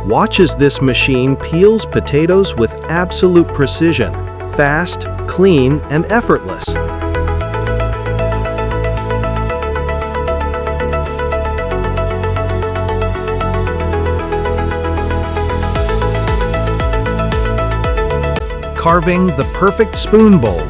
Watch as this machine peels potatoes with absolute precision, fast, clean, and effortless. Carving the perfect spoon bowl.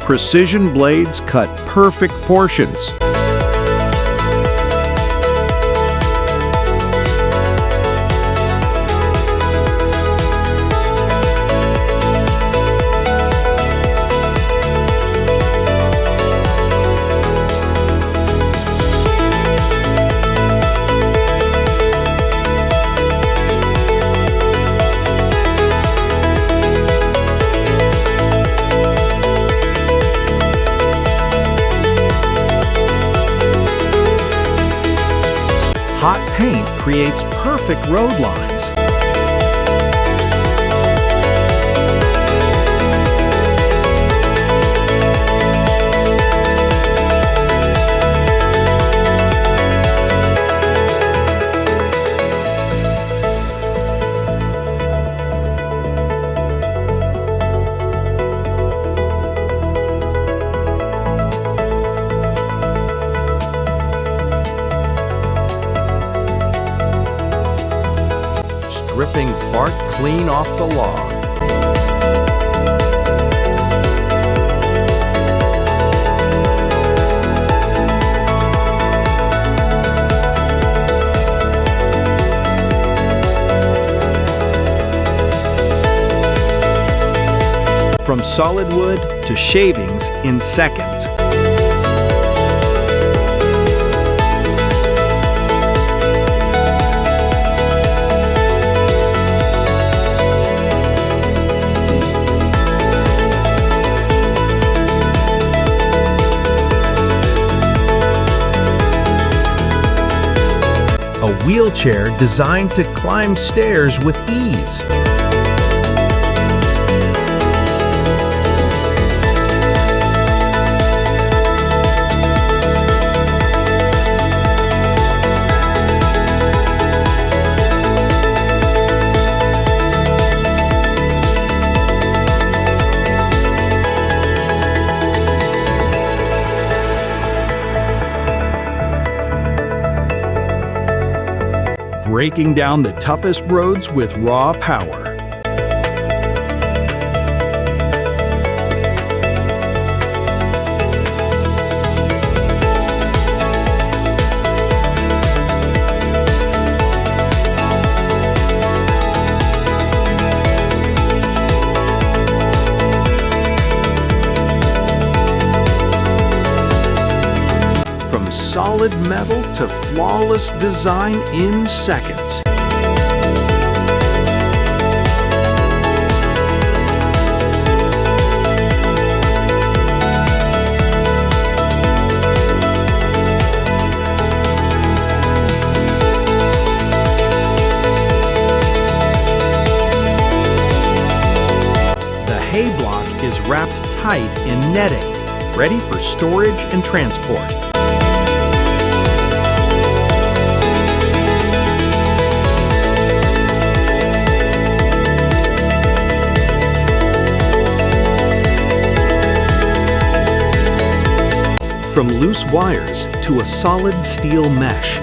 Precision blades cut perfect portions. Hot paint creates perfect road lines. Stripping bark clean off the log. From solid wood to shavings in seconds. A wheelchair designed to climb stairs with ease. Breaking down the toughest roads with raw power. From solid metal to flawless design in seconds. The hay block is wrapped tight in netting, ready for storage and transport. From loose wires to a solid steel mesh.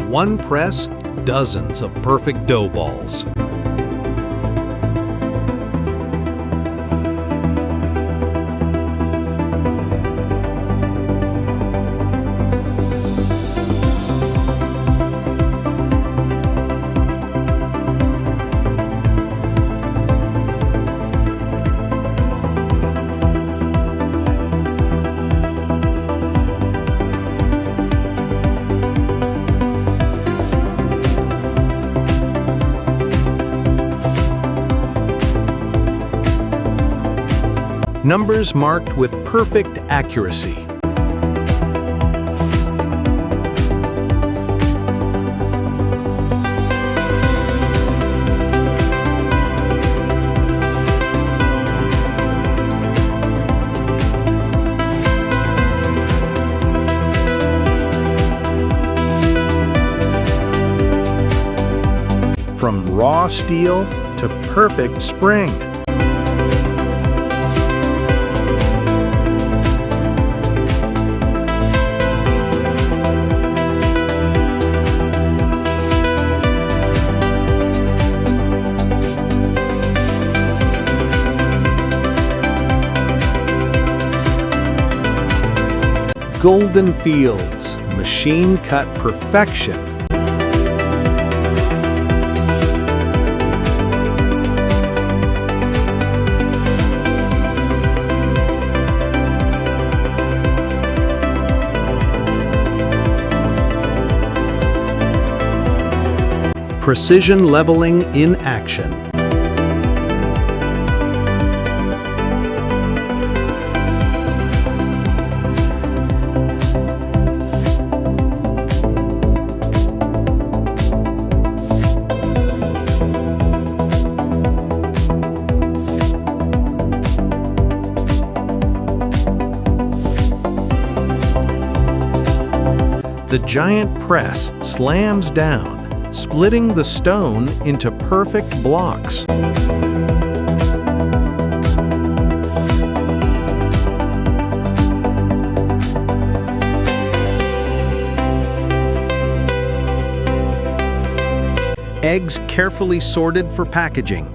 One press, dozens of perfect dough balls. numbers marked with perfect accuracy. From raw steel to perfect spring. Golden fields, machine-cut perfection. Precision leveling in action. The giant press slams down, splitting the stone into perfect blocks. Eggs carefully sorted for packaging.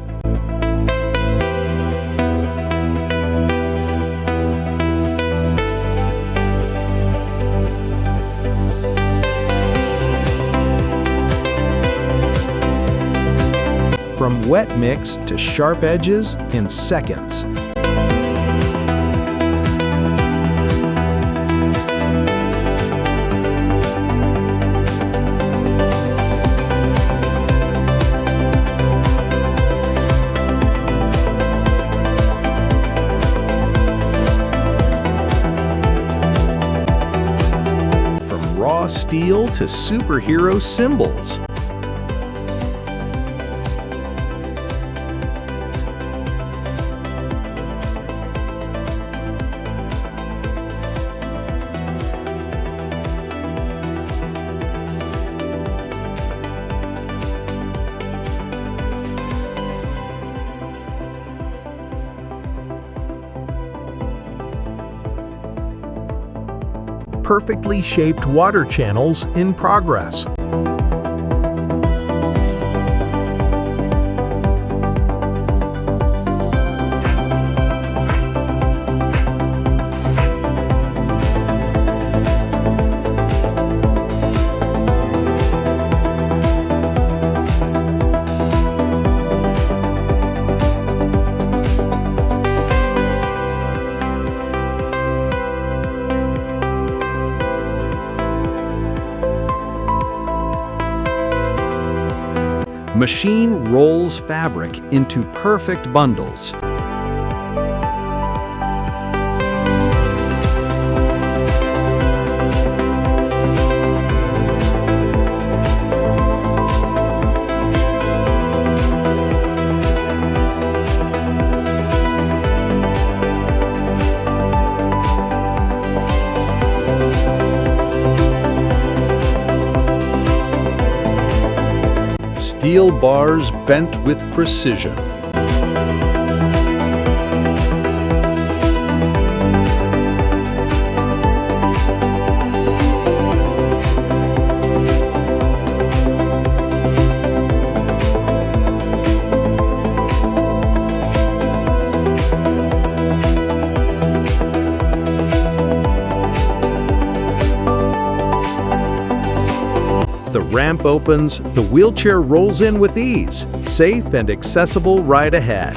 From wet mix to sharp edges in seconds. From raw steel to superhero symbols. Perfectly shaped water channels in progress. Machine rolls fabric into perfect bundles. Steel bars bent with precision. The ramp opens, the wheelchair rolls in with ease, safe and accessible right ahead.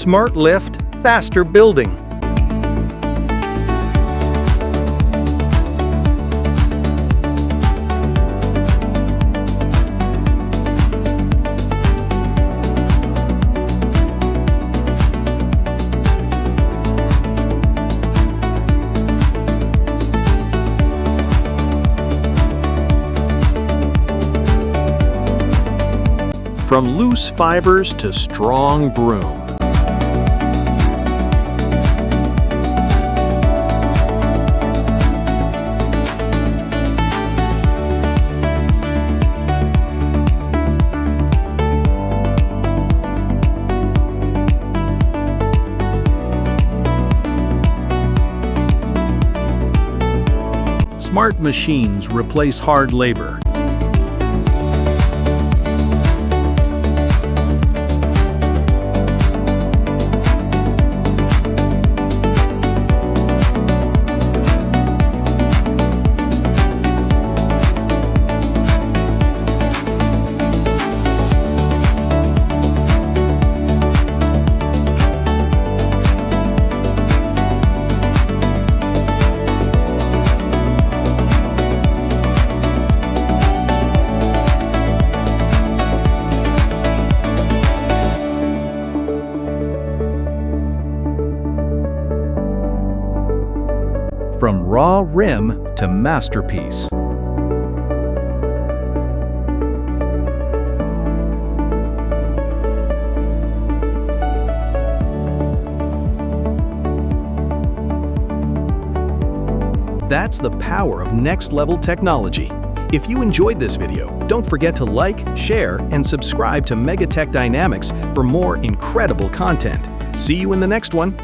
Smart lift, faster building. From loose fibers to strong broom. Smart machines replace hard labor. From raw rim to masterpiece. That's the power of next-level technology. If you enjoyed this video, don't forget to like, share, and subscribe to megaTech Dynamics for more incredible content. See you in the next one.